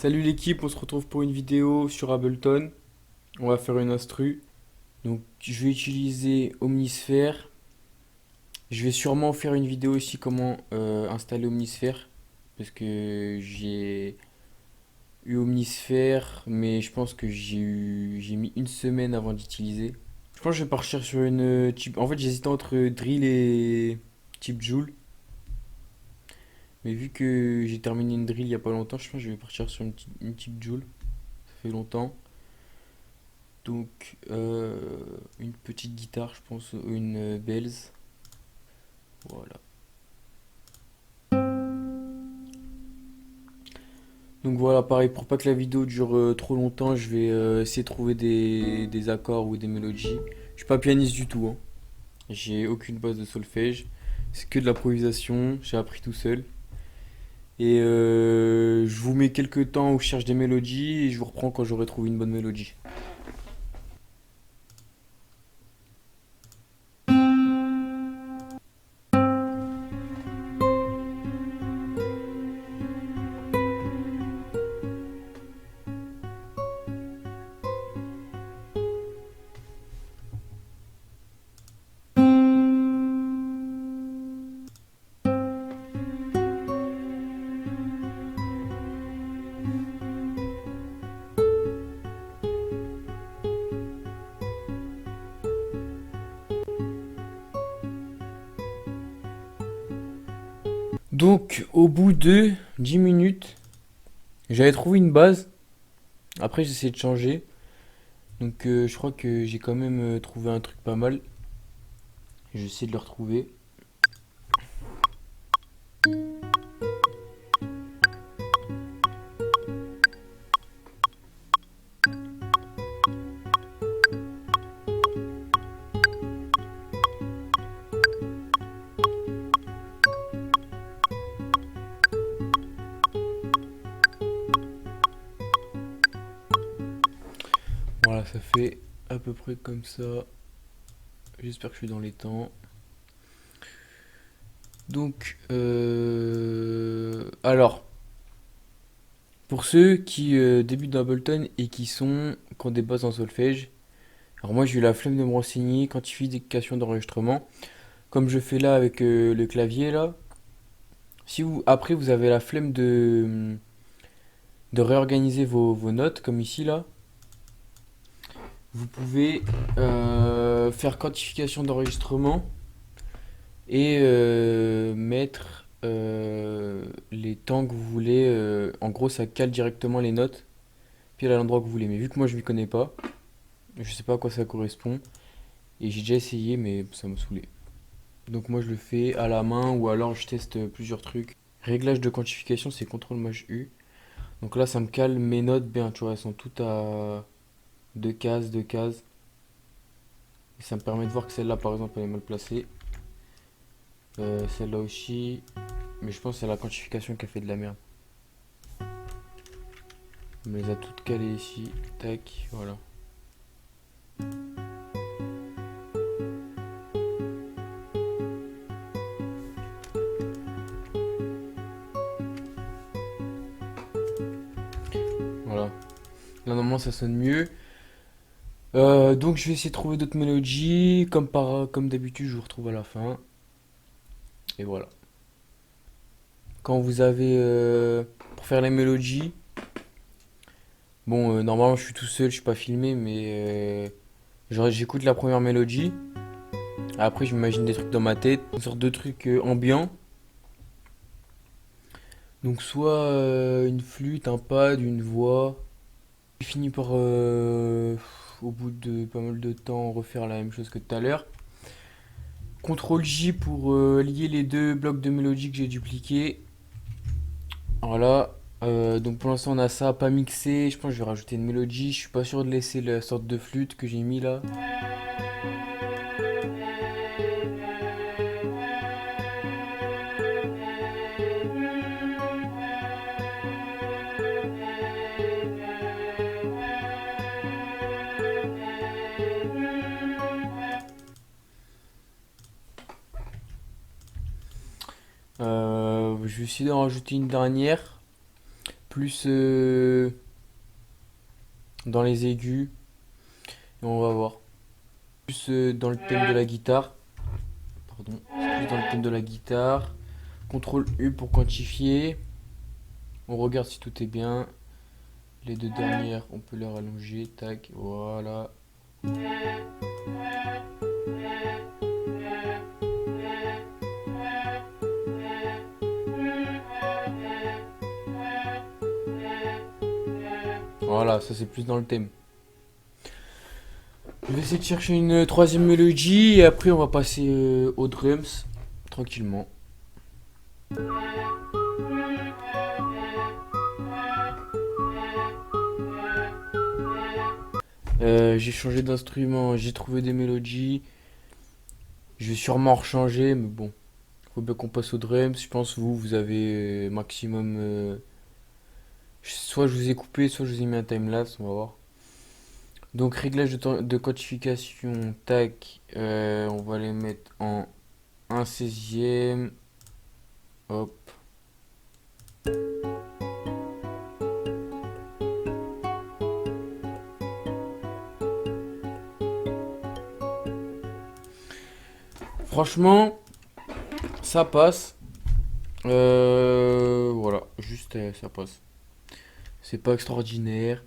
Salut l'équipe, on se retrouve pour une vidéo sur Ableton. On va faire une instru. Donc je vais utiliser Omnisphere. Je vais sûrement faire une vidéo aussi comment installer Omnisphere. Parce que j'ai eu Omnisphere, mais je pense que j'ai mis une semaine avant d'utiliser. Je pense que je vais partir sur une type. En fait j'hésitais entre Drill et type Joule. Mais vu que j'ai terminé une Drill il y a pas longtemps, je pense que je vais partir sur une type Joule. Ça fait longtemps. Donc, une petite guitare, je pense, ou une Bells. Voilà. Donc voilà, pareil, pour pas que la vidéo dure trop longtemps, je vais essayer de trouver des accords ou des mélodies. Je suis pas pianiste du tout, hein. J'ai aucune base de solfège. C'est que de l'improvisation, j'ai appris tout seul. Et je vous mets quelques temps où je cherche des mélodies et je vous reprends quand j'aurai trouvé une bonne mélodie. Donc, au bout de 10 minutes, j'avais trouvé une base. Après, j'ai essayé de changer. Donc je crois que j'ai quand même trouvé un truc pas mal. Je vais essayer de le retrouver. Voilà, ça fait à peu près comme ça. J'espère que je suis dans les temps. Donc, alors, pour ceux qui débutent dans Ableton et qui ont des bases en solfège, alors moi j'ai eu la flemme de me renseigner, quantification d'enregistrement, comme je fais là avec le clavier là. Si vous, après vous avez la flemme de réorganiser vos notes, comme ici là, vous pouvez faire quantification d'enregistrement et mettre les temps que vous voulez. En gros, ça cale directement les notes pile à l'endroit que vous voulez. Mais vu que moi je m'y connais pas, je sais pas à quoi ça correspond. Et j'ai déjà essayé, mais ça me saoulait. Donc moi je le fais à la main ou alors je teste plusieurs trucs. Réglage de quantification, c'est CTRL MAJ U. Donc là, ça me cale mes notes bien, tu vois, elles sont toutes à deux cases, deux cases. Et ça me permet de voir que celle-là, par exemple, elle est mal placée. Celle-là aussi. Mais je pense que c'est la quantification qui a fait de la merde. On me les a toutes calées ici. Tac, voilà. Voilà. Là, normalement, ça sonne mieux. Donc, je vais essayer de trouver d'autres mélodies. Comme d'habitude, je vous retrouve à la fin. Et voilà. Quand vous avez. Pour faire les mélodies. Bon, normalement, je suis tout seul, je suis pas filmé, mais. J'écoute la première mélodie. Après, je m'imagine des trucs dans ma tête. Une sorte de truc ambiant. Donc, soit une flûte, un pad, une voix. J'ai fini par, au bout de pas mal de temps, refaire la même chose que tout à l'heure. CTRL J pour lier les deux blocs de mélodie que j'ai dupliqués. Voilà. Donc pour l'instant on a ça pas mixé. Je pense que je vais rajouter une mélodie. Je suis pas sûr de laisser la sorte de flûte que j'ai mis là. Je vais essayer d'en rajouter une dernière. plus dans les aigus. Et on va voir. Plus dans le thème de la guitare. Pardon. C'est plus dans le thème de la guitare. CTRL U pour quantifier. On regarde si tout est bien. Les deux dernières, on peut les rallonger. Tac, voilà. Voilà, ça c'est plus dans le thème. Je vais essayer de chercher une troisième mélodie et après on va passer aux drums tranquillement. J'ai changé d'instrument, j'ai trouvé des mélodies. Je vais sûrement rechanger, mais bon, faut bien qu'on passe aux drums. Je pense vous avez maximum. Soit je vous ai coupé, soit je vous ai mis un timelapse, on va voir. Donc réglage de quantification, tac, on va les mettre en 1/16e. Hop. Franchement, ça passe. Voilà, juste ça passe. C'est pas extraordinaire.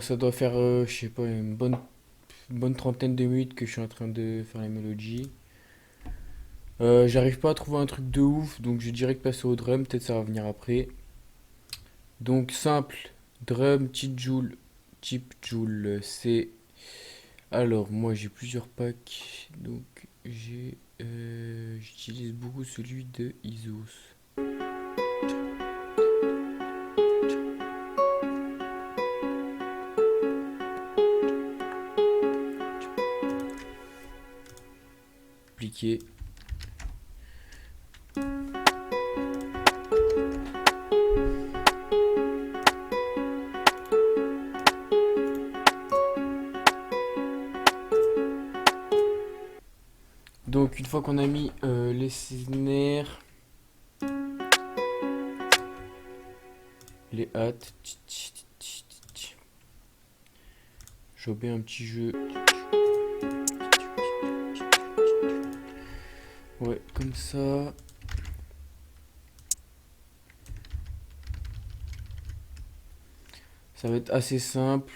Ça doit faire, je sais pas, une bonne trentaine de minutes que je suis en train de faire les mélodies. J'arrive pas à trouver un truc de ouf, donc je vais direct passer au drum, peut-être ça va venir après. Donc simple, drum, type joule, c'est... Alors moi j'ai plusieurs packs, donc j'utilise beaucoup celui de Isos. Appliquer. Donc une fois qu'on a mis les snares, les hâtes, je mets un petit jeu. Ouais, comme ça. Ça va être assez simple.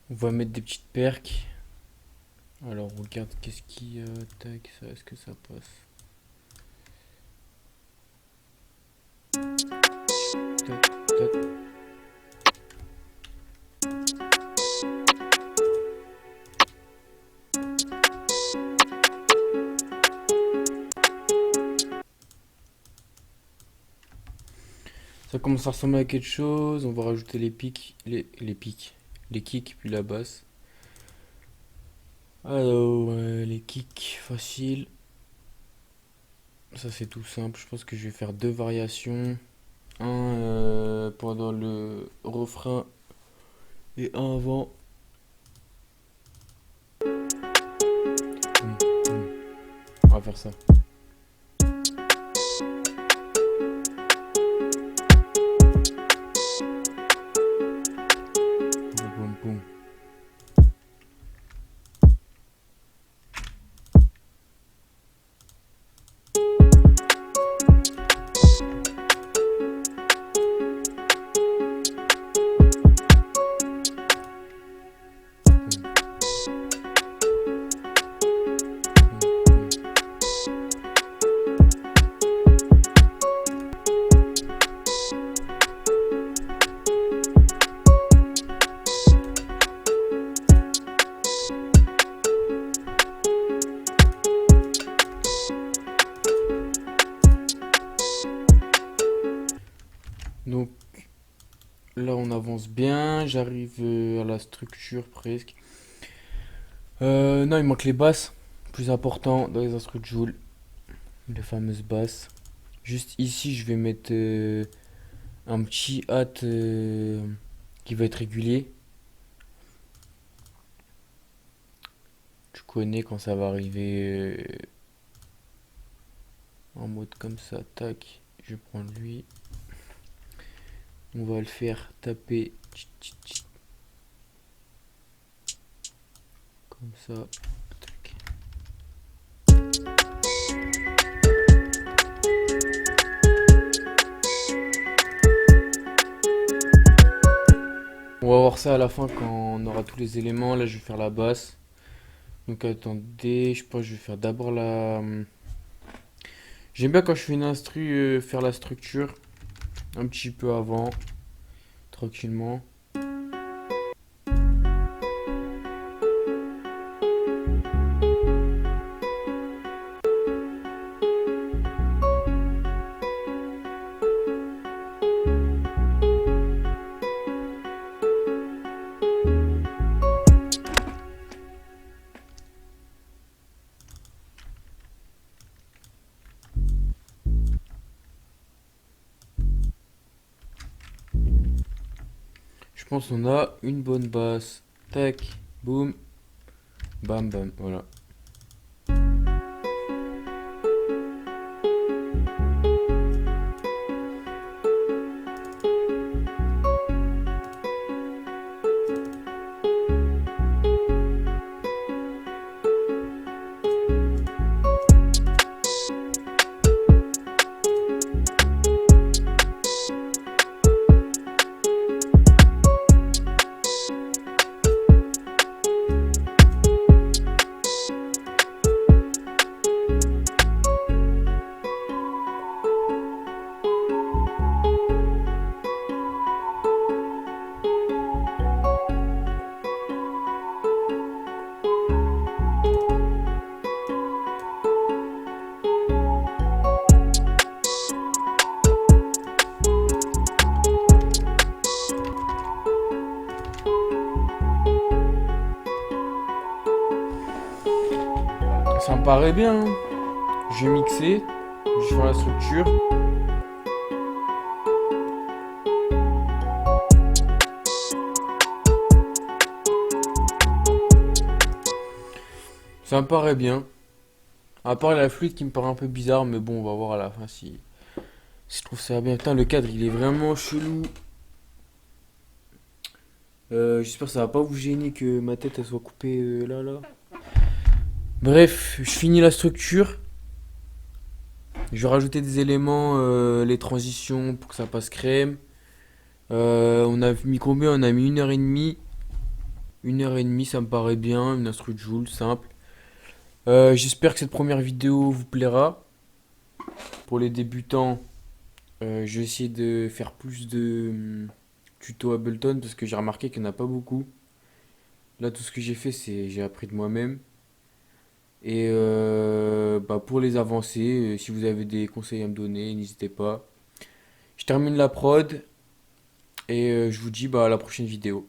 On va mettre des petites perques. Alors on regarde qu'est-ce qui... tac, ça, est-ce que ça passe? Tac, tac. Ça commence à ressembler à quelque chose. On va rajouter les pics, les pics, les kicks puis la basse. Alors, les kicks, facile. Ça c'est tout simple. Je pense que je vais faire deux variations. Un pendant le refrain et un avant. Boum, boum. On va faire ça. Boum, boum, boum. Boum, boum, boum. Donc là on avance bien. J'arrive à la structure presque. Non, il manque les basses. Plus important dans les instruments de Joule. Les fameuses basses. Juste ici, je vais mettre un petit hâte qui va être régulier. Tu connais quand ça va arriver en mode comme ça. Tac, je vais prendre lui. On va le faire taper comme ça. Tac. On va voir ça à la fin quand on aura tous les éléments. Là, je vais faire la basse. Donc attendez, je pense que je vais faire d'abord la. J'aime bien quand je fais une instru faire la structure un petit peu avant, tranquillement. Je pense qu'on a une bonne basse. Tac, boum, bam bam, voilà. Ça me paraît bien, hein. Je vais mixer, je vais faire la structure. Ça me paraît bien. À part la flûte qui me paraît un peu bizarre, mais bon, on va voir à la fin si je trouve ça bien. Putain, le cadre il est vraiment chelou. J'espère que ça va pas vous gêner que ma tête elle soit coupée là. Bref, je finis la structure. Je vais rajouter des éléments, les transitions pour que ça passe crème. On a mis combien? On a mis 1h30. 1h30, ça me paraît bien. Une instru de Joule, simple. J'espère que cette première vidéo vous plaira. Pour les débutants, je vais essayer de faire plus de tutos Ableton parce que j'ai remarqué qu'il n'y en a pas beaucoup. Là, tout ce que j'ai fait, c'est j'ai appris de moi-même. Et bah, pour les avancées, si vous avez des conseils à me donner, n'hésitez pas. Je termine la prod et je vous dis bah, à la prochaine vidéo.